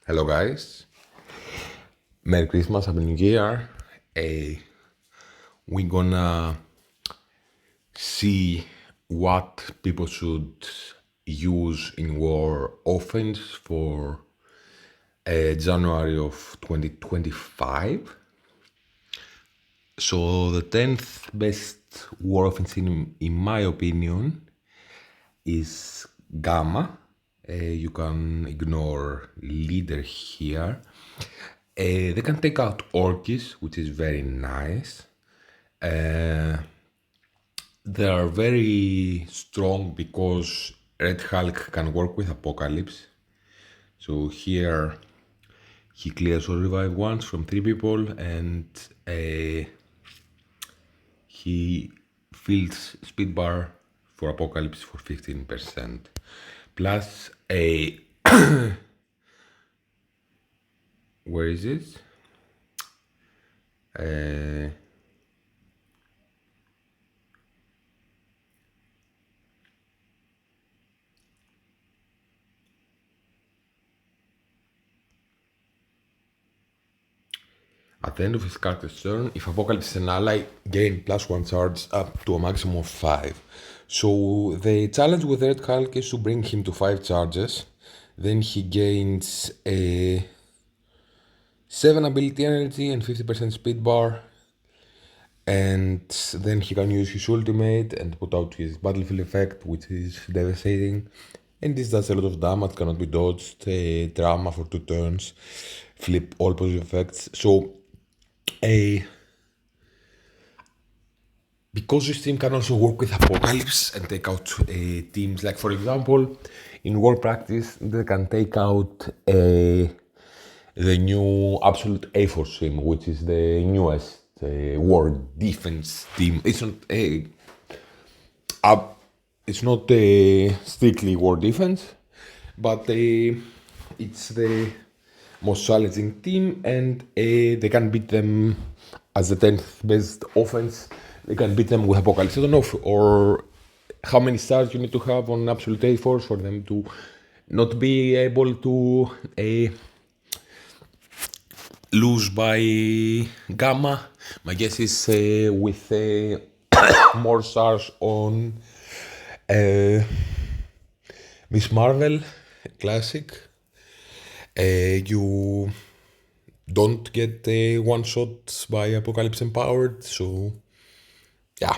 Hello guys, Merry Christmas, Happy New Year. We're gonna see what people should use in war offense for January of 2025. So the 10th best war offense in my opinion is Gamma. You can ignore leader here. They can take out Orkis, which is very nice. They are very strong because Red Hulk can work with Apocalypse. So here he clears or revive once from 3 people and he fills speed bar for Apocalypse for 15%. Plus a where is it? At the end of his character's turn, if Apocalypse is an ally, gain +1 charge up to a maximum of 5. So the challenge with Red Hulk is to bring him to 5 charges. Then he gains a 7 ability energy and 50% speed bar. And then he can use his ultimate and put out his battlefield effect, which is devastating. And this does a lot of damage, cannot be dodged, drama for 2 turns, flip all positive effects. So because this team can also work with Apocalypse and take out teams, like for example, in war practice, they can take out the new Absolute A-Force team, which is the newest war defense team. It's not strictly war defense, but it's the most challenging team, and they can beat them as the 10th best offense. They can beat them with Apocalypse. I don't know or how many stars you need to have on Absolute A-Force for them to not be able to lose by Gamma. My guess is with more stars on Miss Marvel Classic, you don't get one shot by Apocalypse Empowered, so yeah.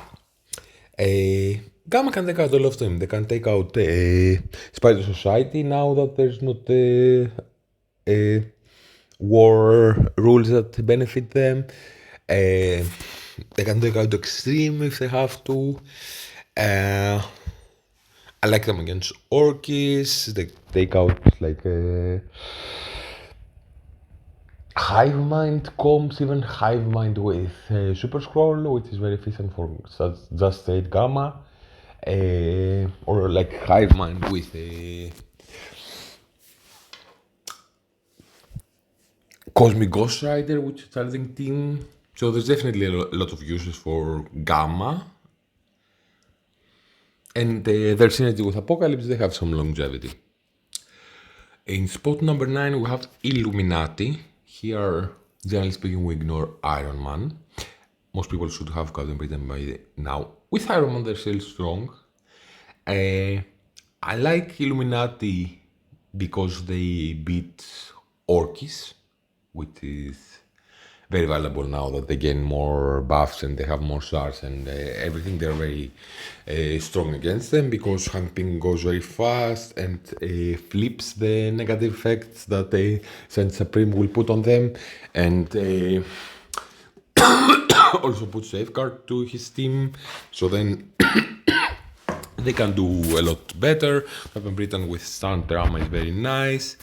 Gamma can take out all of them. They can take out Spider Society now that there's not war rules that benefit them. They can take out Extreme if they have to. I like them against Orkis. They take out like Hive Mind comps, even Hive Mind with Super Scroll, which is very efficient for just straight Gamma. Or like Hive Mind with Cosmic Ghost Rider, which is a challenging team. So there's definitely a lot of uses for Gamma. And their synergy with Apocalypse, they have some longevity. In spot number 9, we have Illuminati. Here, generally speaking, we ignore Iron Man. Most people should have gotten Britain by now. With Iron Man, they're still strong. I like Illuminati because they beat Orkis, which is very valuable now that they gain more buffs and they have more stars and everything. They're very strong against them because Hanping goes very fast and flips the negative effects that Saint Supreme will put on them, and also put Safeguard to his team, so then they can do a lot better. Captain Britain with stunt drama is very nice.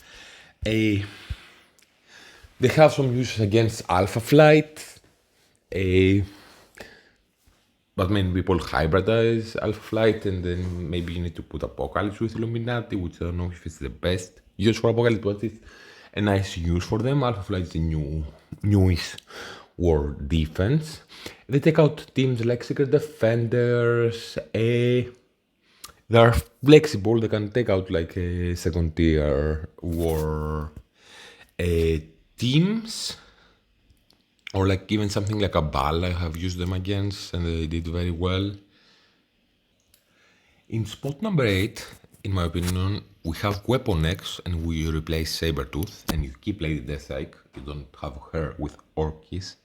They have some uses against Alpha Flight, but many people hybridize Alpha Flight, and then maybe you need to put Apocalypse with Illuminati, which I don't know if it's the best use for Apocalypse, but it's a nice use for them. Alpha Flight is the newish war defense. They take out teams like Secret Defenders. They are flexible. They can take out like a second tier war Teams, or like even something like a ball, I have used them against and they did very well. In spot number 8, in my opinion, we have Weapon X and we replace Sabertooth and you keep Lady Deathstrike. You don't have her with Orkis.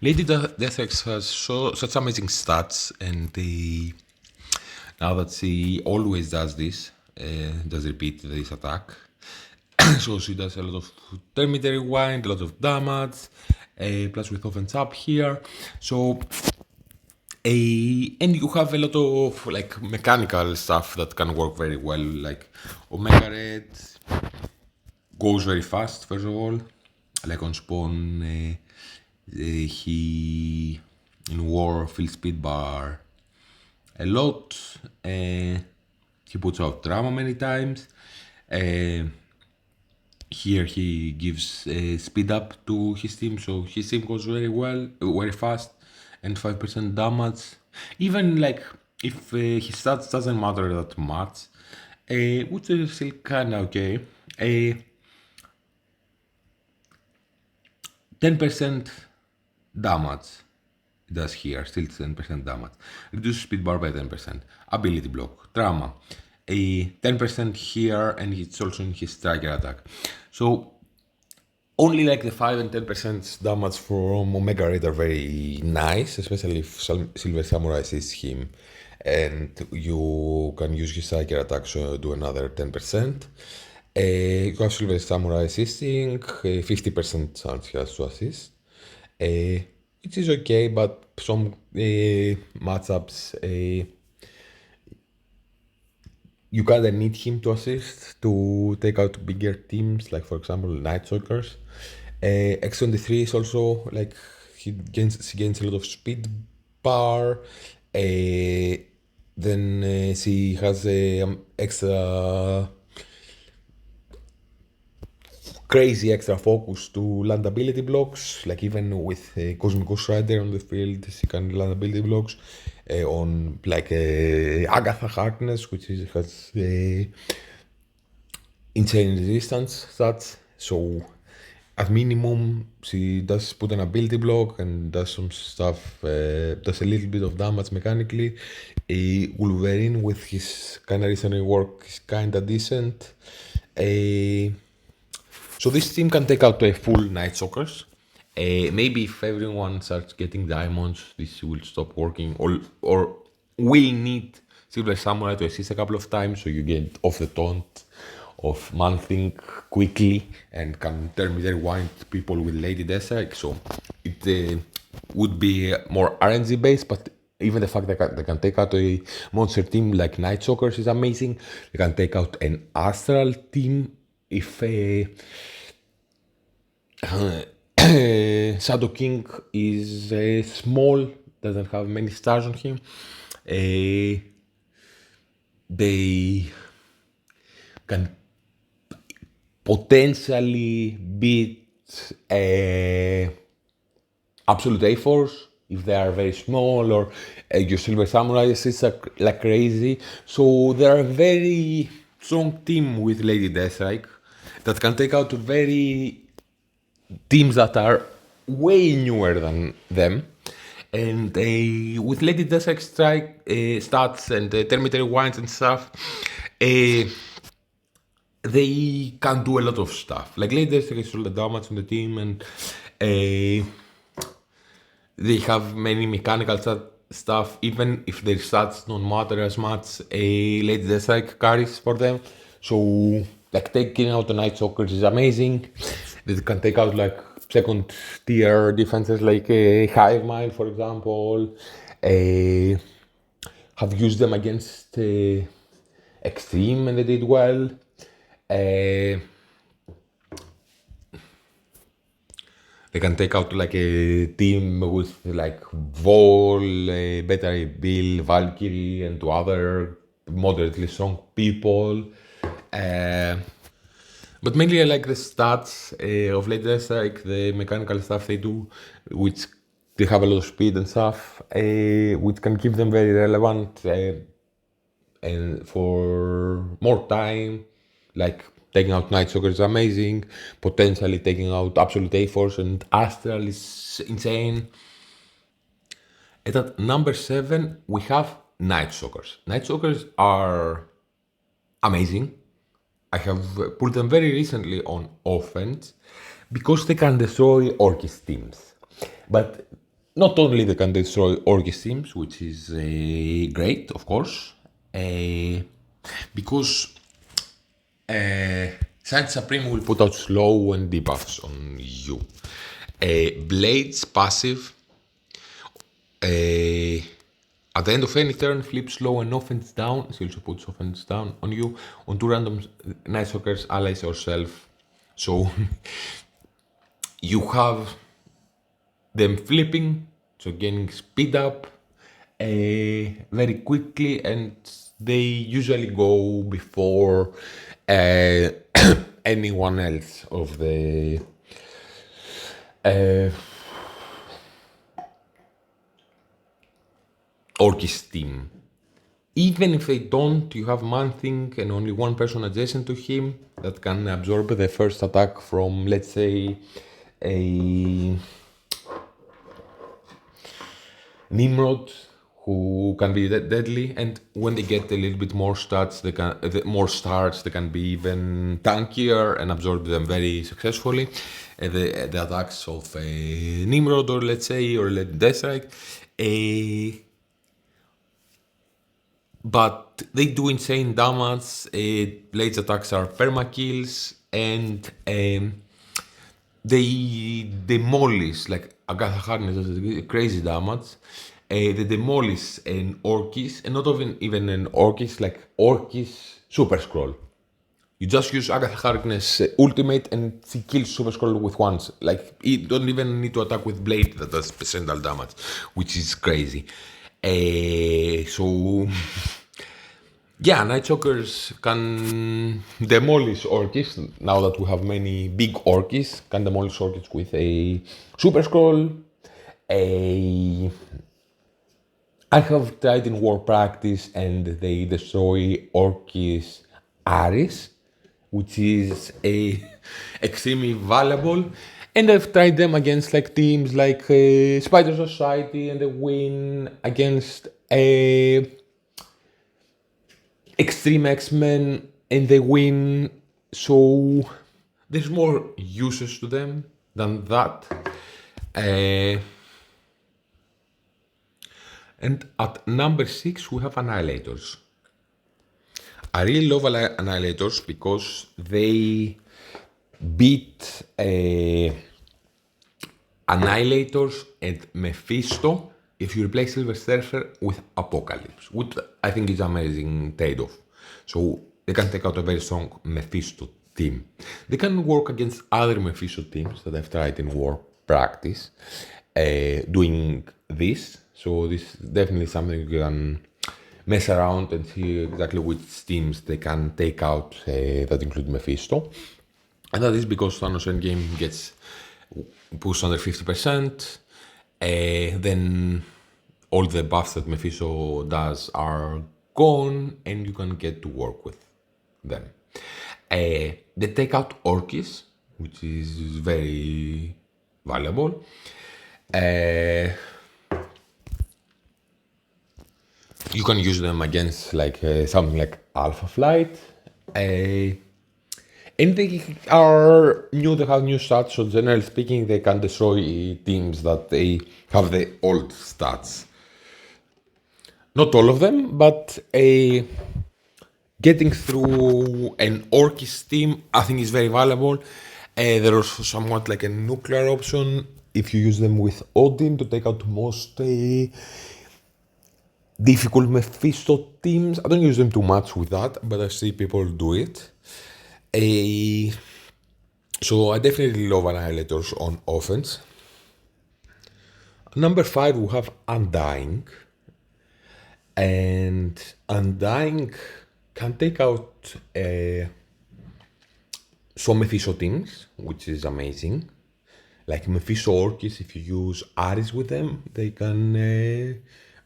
Lady Deathstrike has such amazing stats, and now that she always does this, does repeat this attack. So she does a lot of Termite Rewind, a lot of damage, plus with offense up here. So and you have a lot of like mechanical stuff that can work very well, like Omega Red goes very fast, first of all. Like on spawn, he in war fills speed bar a lot. He puts out drama many times. Here he gives speed up to his team, so his team goes very well, very fast, and 5% damage. Even like if his stats doesn't matter that much, which is still kinda okay. 10% damage it does here, still 10% damage. Reduces speed bar by 10%. Ability block, drama. 10% here, and it's also in his striker attack. So only like the 5 and 10% damage from Omega Red are very nice, especially if Silver Samurai sees him and you can use his striker attack, so do another 10%. You have Silver Samurai assisting, 50% chance he has to assist, which is okay, but some matchups you kinda need him to assist to take out bigger teams, like for example Nightstalkers. X23 is also like she gains a lot of speed bar. Then she has extra crazy extra focus to land ability blocks, like even with Cosmic Ghost Rider on the field, she can land ability blocks on like Agatha Harkness, which has insane resistance stats. So at minimum, she does put an ability block and does some stuff, does a little bit of damage mechanically. Wolverine with his kind of recent work is kind of decent. So this team can take out a full Nightstalkers. Maybe if everyone starts getting diamonds, this will stop working, or will need Silver Samurai to assist a couple of times, so you get off the taunt of Man-Thing quickly and can Termite Rewind people with Lady Deathstrike. So it would be more RNG based, but even the fact that they can take out a monster team like Nightstalkers is amazing. They can take out an Astral team if Shadow King is small, doesn't have many stars on him. They can potentially beat Absolute A-Force if they are very small, or your Silver Samurai is like crazy. So they're a very strong team with Lady Deathstrike that can take out very teams that are way newer than them. And with Lady Deathstrike stats and Termite Rewinds and stuff, they can do a lot of stuff. Like Lady Deathstrike is all the damage on the team, and they have many mechanical stuff. Even if their stats don't matter as much, Lady Deathstrike carries for them. So like taking out the Nightstalkers is amazing. They can take out like second tier defenses like Hive Mind, for example. Have used them against Extreme and they did well. They can take out like a team with like Vol, Beta Bill, Valkyrie, and two other moderately strong people. But mainly I like the stats of Lady Deathstrike, the mechanical stuff they do, which they have a lot of speed and stuff, which can keep them very relevant and for more time. Like taking out Nightstalker is amazing. Potentially taking out Absolute A-Force and Astral is insane. And at number 7, we have Nightstalkers. Nightstalkers are amazing. I have put them very recently on offense because they can destroy Orcish teams. But not only they can destroy Orcish teams, which is great, of course, because Saint Supreme will put out slow and debuffs on you. Blade's passive at the end of any turn, flip slow and offense down. She also puts offense down on you, on 2 random Nightstalkers, allies, or self. So you have them flipping, so gaining speed up very quickly, and they usually go before anyone else of the Orcish team. Even if they don't, you have Man-Thing and only one person adjacent to him that can absorb the first attack from, let's say, a Nimrod, who can be deadly, and when they get a little bit more stats, they can be even tankier and absorb them very successfully. The attacks of a Nimrod, or let's say, or Deathstrike, but they do insane damage. Blade's attacks are perma-kills, and they demolish, like Agatha Harkness does crazy damage. They demolish an Orcish, and not even an Orcish, like Orcish Super Scroll. You just use Agatha Harkness ultimate and she kills Super Scroll with once. Like, you don't even need to attack with Blade that does percentile damage, which is crazy. So yeah, Nightstalkers can demolish Orcish. Now that we have many big Orcish, can demolish Orcish with a Super Scroll. I have tried in War Practice and they destroy Orcish Ares, which is extremely valuable. And I've tried them against like teams like Spider Society, and they win against Extreme X-Men, and they win. So there's more uses to them than that. And at number 6, we have Annihilators. I really love Annihilators because they beat Annihilators and Mephisto if you replace Silver Surfer with Apocalypse, which I think is an amazing trade-off. So they can take out a very strong Mephisto team. They can work against other Mephisto teams that I've tried in War Practice doing this. So this is definitely something you can mess around and see exactly which teams they can take out that include Mephisto. And that is because Thanos Endgame gets pushed under 50%. Then all the buffs that Mephisto does are gone, and you can get to work with them. They take out Orcish, which is very valuable. You can use them against like something like Alpha Flight. And they have new stats, so generally speaking, they can destroy teams that they have the old stats. Not all of them, but getting through an Orcish team, I think is very valuable. There is somewhat like a nuclear option if you use them with Odin to take out most difficult Mephisto teams. I don't use them too much with that, but I see people do it. So I definitely love Annihilators on offense. Number 5, we have Undying. And Undying can take out some Mephisto teams, which is amazing. Like Mephisto Orcish, if you use Ares with them, they can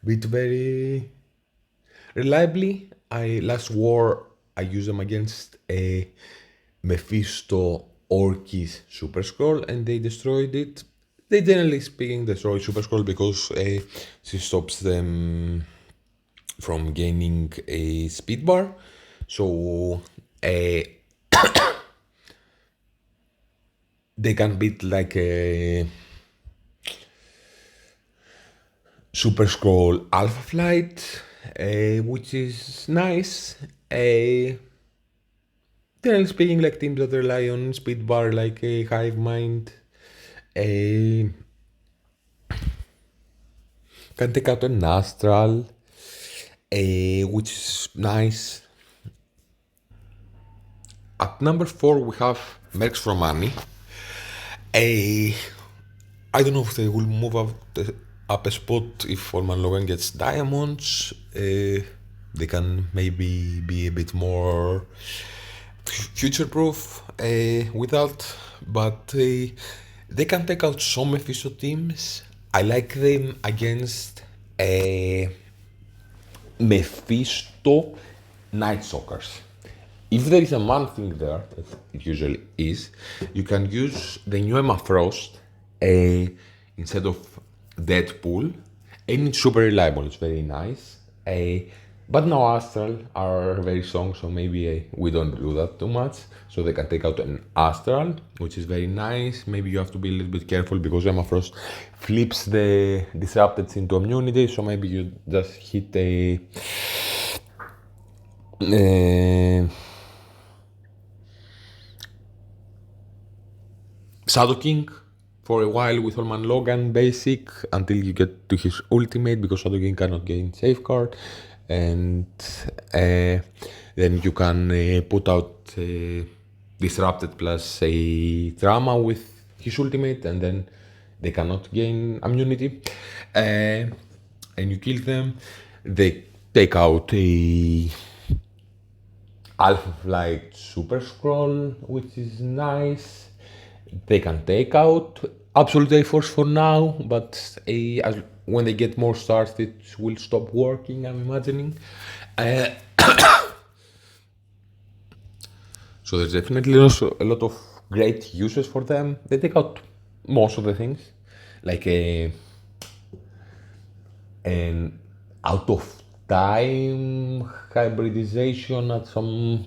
beat very reliably. Last war I used them against Mephisto Orkis Super Scroll and they destroyed it. They generally speaking destroy Super Scroll because she stops them from gaining a speed bar. So they can beat like a Super Scroll Alpha Flight, which is nice. Generally speaking, like teams that rely on speed bar, like a Hive Mind, can take out an Astral, which is nice. At number 4, we have Mercs from Annie. I don't know if they will move up a spot if Orman Logan gets diamonds. They can maybe be a bit more future-proof without, but they can take out some Mephisto teams. I like them against Mephisto Nightstalkers. If there is a man thing there, as it usually is, you can use the new Emma Frost instead of Deadpool, and it's super reliable, it's very nice. But now Astral are very strong, so maybe we don't do that too much. So they can take out an Astral, which is very nice. Maybe you have to be a little bit careful because Emma Frost flips the disrupted into immunity, so maybe you just hit a Shadow King for a while with Orman Logan basic until you get to his ultimate because Shadow King cannot gain safeguard, and then you can put out disrupted plus a trauma with his ultimate, and then they cannot gain immunity, and you kill them. They take out a Alpha Flight Super Scroll, which is nice. They can take out Absolute A-Force for now, but when they get more stars, it will stop working, I'm imagining. So there's definitely also a lot of great uses for them. They take out most of the things, like an out of time hybridization at some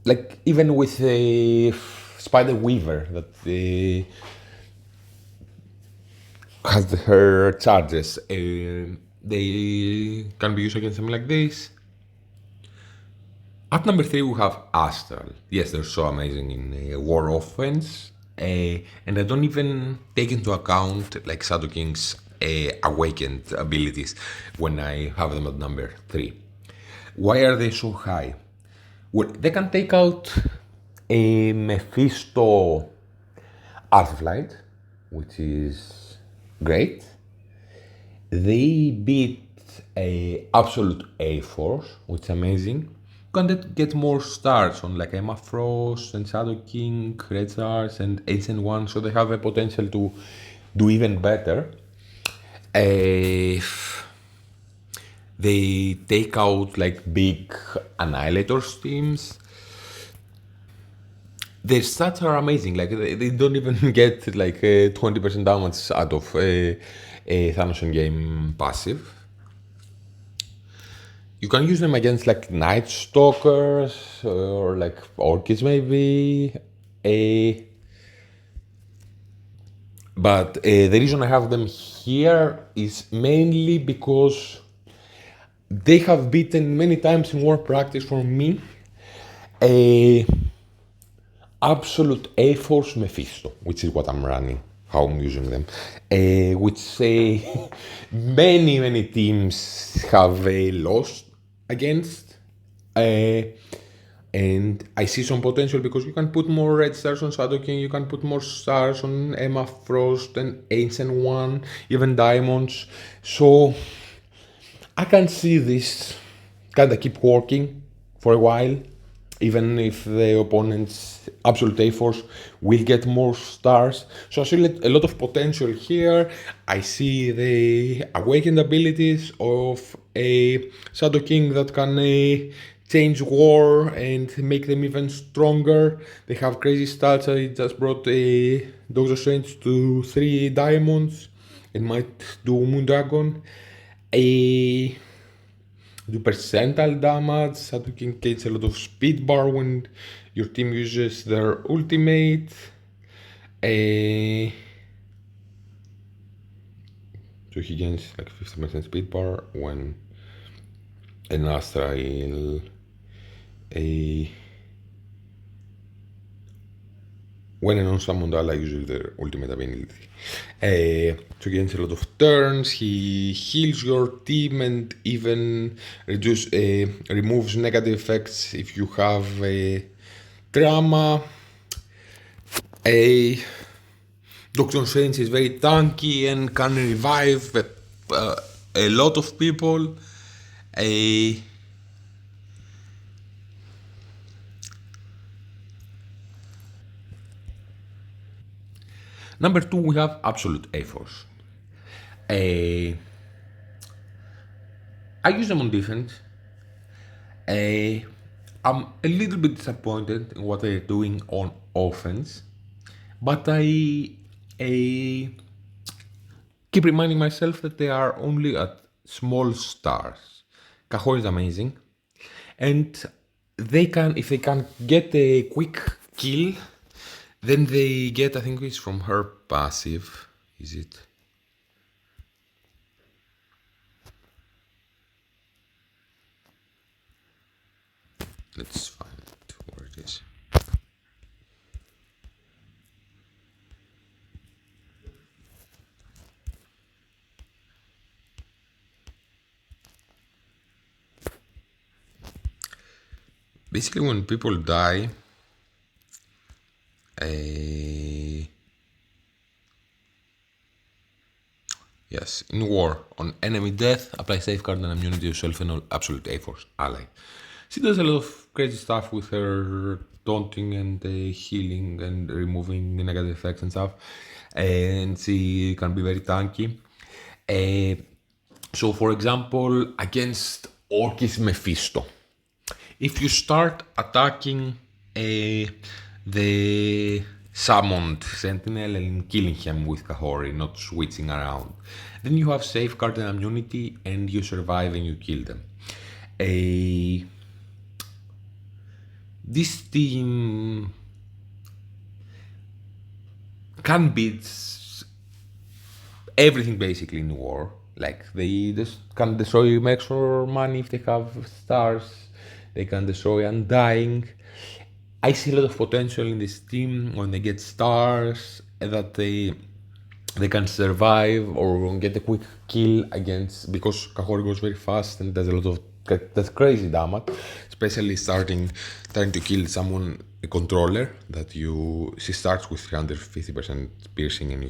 like even with a Spider Weaver that has her charges, they can be used against something like this. At number 3, we have Astral. Yes, they're so amazing in war offense, and I don't even take into account like Shadow King's awakened abilities when I have them at number 3. Why are they so high? Well, they can take out a Mephisto Alpha Flight, which is great. They beat a Absolute A-Force, which is amazing. You can get more stars on like Emma Frost and Shadow King, Red Stars and Ancient One, so they have a potential to do even better. They take out like big Annihilator teams. Their stats are amazing. Like they don't even get like 20% damage out of a Thanos Endgame passive. You can use them against like Nightstalkers or like Orchids maybe. But the reason I have them here is mainly because they have beaten many times in war practice for me a Absolute A-Force Mephisto, which is what I'm running, how I'm using them, which many teams have lost against, and I see some potential because you can put more red stars on Shadow King, you can put more stars on Emma Frost and Ancient One, even diamonds, so I can see this kinda keep working for a while, even if the opponent's Absolute A-Force will get more stars. So I see a lot of potential here. I see the awakened abilities of a Shadow King that can change war and make them even stronger. They have crazy stats. I just brought a Doctor Strange to 3 diamonds and might do Moondragon. A do percentile damage, so you can catch a lot of speed bar when your team uses their ultimate. So he gains like 50% speed bar when an Astral when a non-summoned ally uses their ultimate ability. So he gains a lot of turns, he heals your team and even removes negative effects if you have drama. Doctor Strange is very tanky and can revive a lot of people. Number 2, we have Absolute A-Force. I use them on defense. I'm a little bit disappointed in what they're doing on offense, but I keep reminding myself that they are only at small stars. Cajón is amazing, and if they can get a quick kill, then they get, I think it's from her passive, is it? Let's find where it is. Basically, when people die, yes, in war, on enemy death, apply safeguard and immunity to yourself and all Absolute A-Force ally. She does a lot of crazy stuff with her taunting and healing and removing negative effects and stuff, and she can be very tanky. So, for example, against Orcus Mephisto, if you start attacking the summoned sentinel and killing him with Kahori, not switching around, then you have safeguard and immunity and you survive and you kill them. This team can beat everything basically in war. Like, they just can destroy Mercs for money if they have stars. They can destroy Undying. I see a lot of potential in this team when they get stars, that they can survive or get a quick kill against, because Kahori goes very fast and does a lot of that's crazy damage, especially trying to kill someone, a controller that she starts with 350% piercing and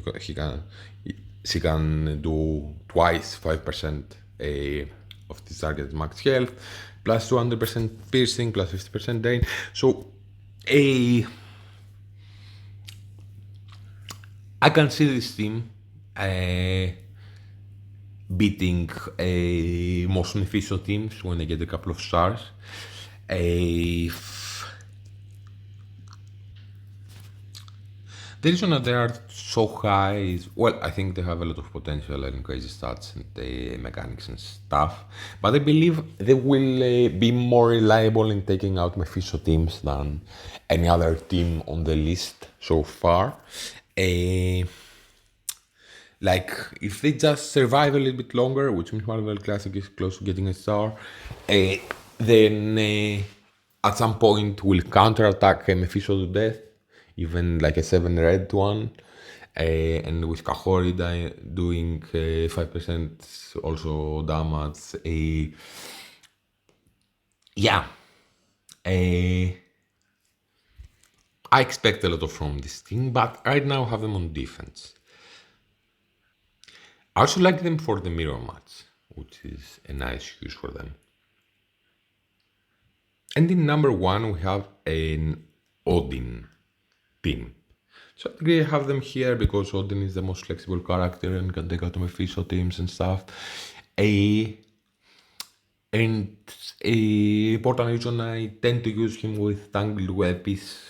she can do twice 5% of the target's max health, plus 200% piercing, plus 50% drain. So I can see this team beating most Mephisto teams when they get a couple of stars. The reason that they are so high is, well, I think they have a lot of potential and crazy stats and mechanics and stuff, but I believe they will be more reliable in taking out Mephisto teams than any other team on the list so far. Like, if they just survive a little bit longer, which means Marvel Classic is close to getting a star, then at some point will counterattack Mephisto to death, even like a 7 red one, and with Kahori doing 5% also damage. I expect a lot from this team, but right now I have them on defense. I also like them for the mirror match, which is a nice use for them. And in number 1 we have an Odin team. So I agree I have them here because Odin is the most flexible character and can take out Mephisto teams and stuff. And a important reason I tend to use him with Tangled Web is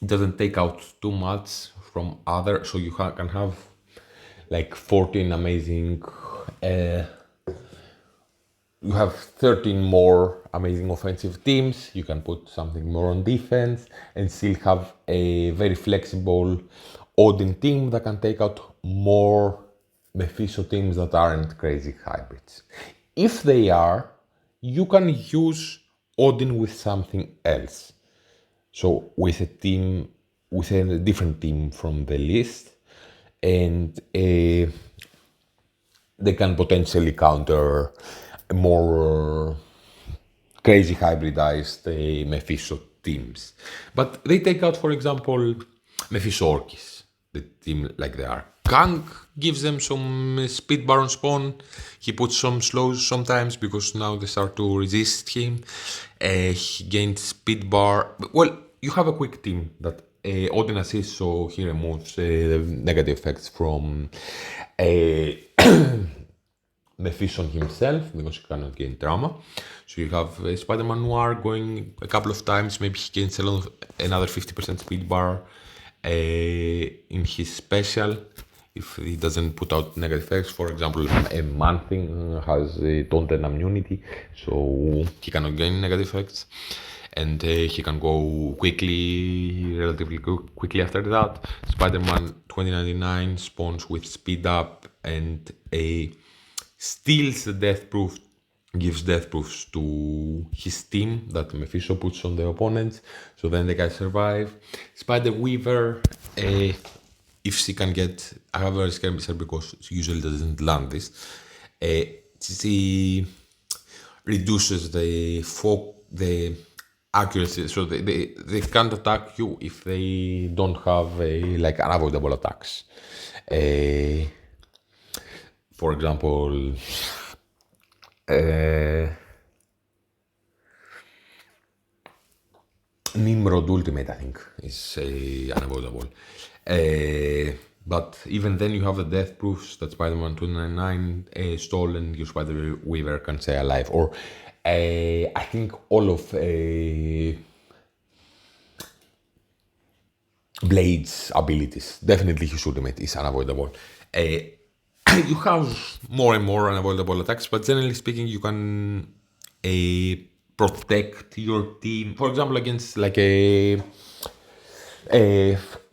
it doesn't take out too much from other, so you can have like 14 amazing, you have 13 more amazing offensive teams, you can put something more on defense and still have a very flexible Odin team that can take out more Mephisto teams that aren't crazy hybrids. If they are, you can use Odin with something else. So with a team, with a different team from the list, and they can potentially counter more crazy hybridized Mephisto teams. But they take out, for example, Mephisto Orkis, the team like they are. Kang gives them some speed bar on spawn. He puts some slows sometimes because now they start to resist him. He gains speed bar. Well, you have a quick team that Odin assists, so he removes the negative effects from Mephisto himself because he cannot gain trauma. So you have Spider-Man Noir going a couple of times. Maybe he gains another 50% speed bar in his special if he doesn't put out negative effects. For example, a Man-Thing has taunted immunity, so he cannot gain negative effects. And he can go quickly, relatively quickly after that. Spider-Man 2099 spawns with speed up and steals the death proof, gives death proofs to his team that Mephisto puts on the opponents, so then the guys survive. Spider Weaver, if she can get, I have a scary missile because she usually doesn't land this. She reduces the accuracy, so they can't attack you if they don't have like unavoidable attacks. For example, Nimrod Ultimate, I think, is unavoidable. But even then, you have the death proofs that Spider-Man 299 stole, and your Spider Weaver can stay alive. Or I think all of Blade's abilities, definitely his ultimate is unavoidable. You have more and more unavoidable attacks, but generally speaking, you can protect your team. For example, against like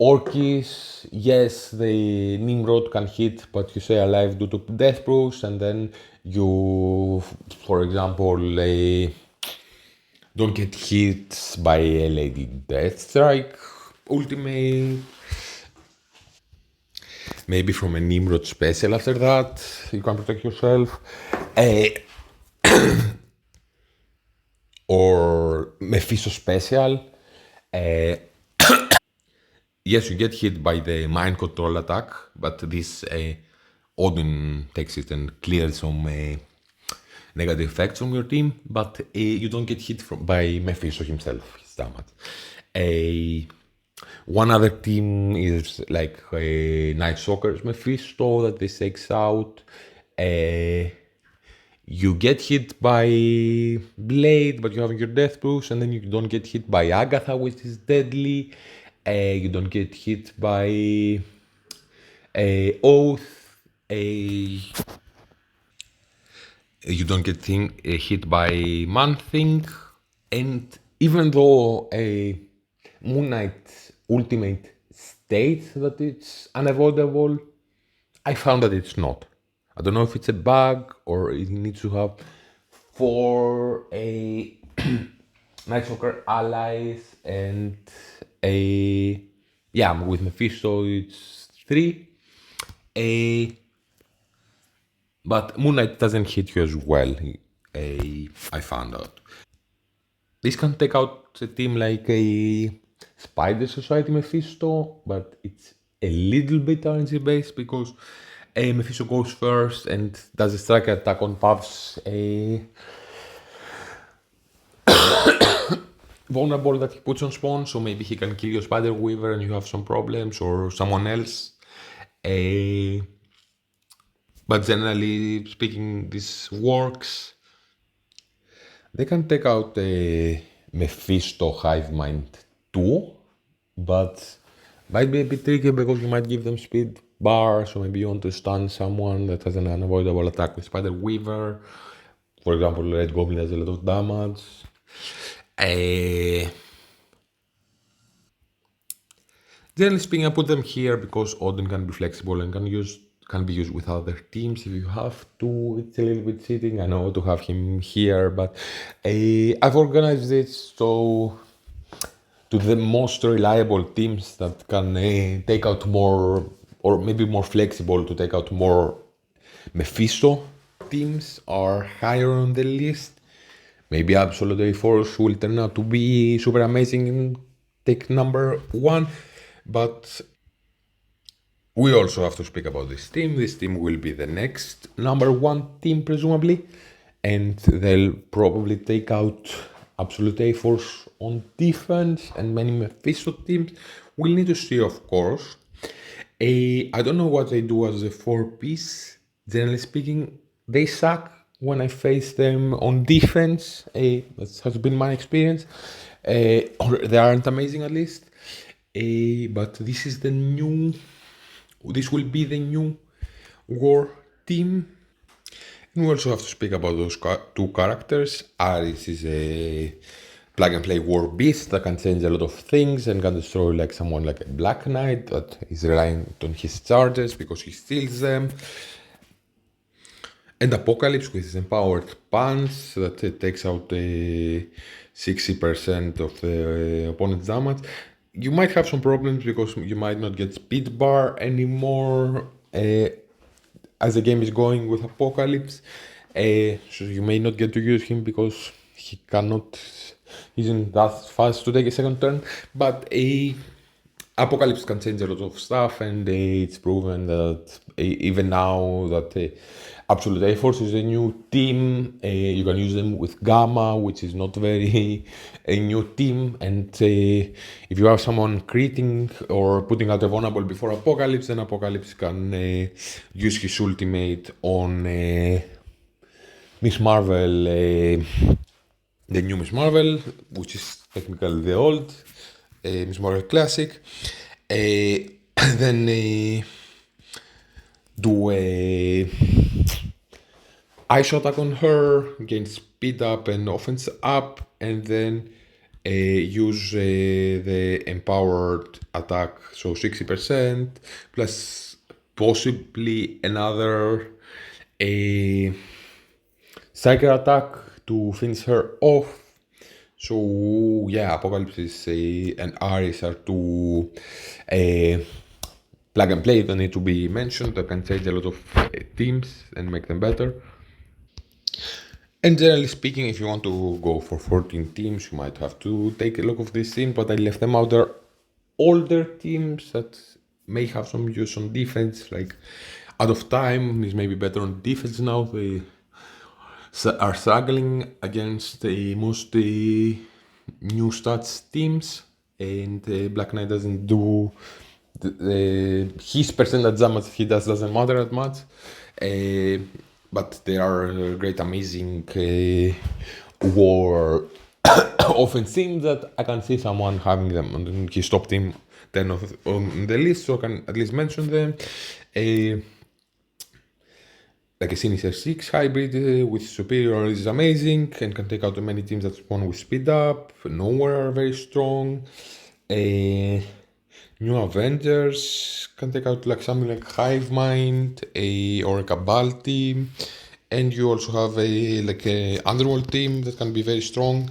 Orkis, yes, the Nimrod can hit, but you stay alive due to death proofs, and then you, for example, don't get hit by a Lady Deathstrike ultimate. Maybe from a Nimrod special after that, you can protect yourself. Or Mephisto special. Yes, you get hit by the mind control attack, but this Odin takes it and clears some negative effects from your team, but you don't get hit by Mephisto himself, his damage. One other team is like Nightstalker's Mephisto that this takes out. You get hit by Blade, but you have your death proofs, and then you don't get hit by Agatha, which is deadly. You don't get hit by Oath. You don't get hit by Man-Thing. And even though Moon Knight Ultimate states that it's unavoidable, I found that it's not. I don't know if it's a bug or it needs to have 4 Nightstalker allies and with Mephisto it's 3. But Moon Knight doesn't hit you as well, I found out. This can take out a team like a Spider Society Mephisto, but it's a little bit RNG based because Mephisto goes first and does a strike attack on Pav's vulnerable that he puts on spawn, so maybe he can kill your Spider Weaver and you have some problems, or someone else. But generally speaking, this works. They can take out a Mephisto Hive Mind too, but might be a bit tricky because you might give them speed bars, or maybe you want to stun someone that has an unavoidable attack with Spider Weaver. For example, Red Goblin has a lot of damage. Generally speaking, I put them here because Odin can be flexible and can be used with other teams if you have to. It's a little bit cheating, I know, to have him here, but I've organized this so to the most reliable teams that can take out more, or maybe more flexible to take out more Mephisto teams are higher on the list. Maybe Absolute Force will turn out to be super amazing and take number one, but we also have to speak about this team. This team will be the next number one team, presumably, and they'll probably take out Absolute A Force on defense and many Mephisto teams. We'll need to see, of course. I don't know what they do as a four-piece. Generally speaking, they suck when I face them on defense. That has been my experience. Or they aren't amazing, at least. But this is the new. This will be the new war team. And we also have to speak about those two characters. Ares is a plug and play war beast that can change a lot of things and can destroy like someone like a Black Knight that is reliant on his charges because he steals them. And Apocalypse with his empowered punch that takes out 60% of the opponent's damage. You might have some problems because you might not get speed bar anymore as the game is going with Apocalypse. So you may not get to use him because he isn't that fast to take a second turn. But Apocalypse can change a lot of stuff, and it's proven that even now that Absolute A-Force is a new team. You can use them with Gamma, which is not very a new team. And if you have someone critting or putting out a vulnerable before Apocalypse, then Apocalypse can use his ultimate on Miss Marvel, the new Miss Marvel, which is technically the old Miss Marvel Classic. Then do a ice attack on her, gain speed up and offense up, and then use the empowered attack, so 60%, plus possibly another psychic attack to finish her off. So yeah, Apocalypse and Ares are two plug and play that need to be mentioned that can change a lot of teams and make them better. And generally speaking, if you want to go for 14 teams, you might have to take a look of this team, but I left them out. They're older teams that may have some use on defense, like Out of Time is maybe better on defense now. They are struggling against most new stats teams, and Black Knight doesn't do his percentage damage he doesn't matter that much, but they are great, amazing war offense team that I can see someone having them on his top team 10 on the list, so I can at least mention them. Like a Sinister 6 hybrid with superior is amazing and can take out many teams that spawn with speed up. Nowhere are very strong. New Avengers can take out like something like Hive Mind or a Cabal team. And you also have a Underworld team that can be very strong.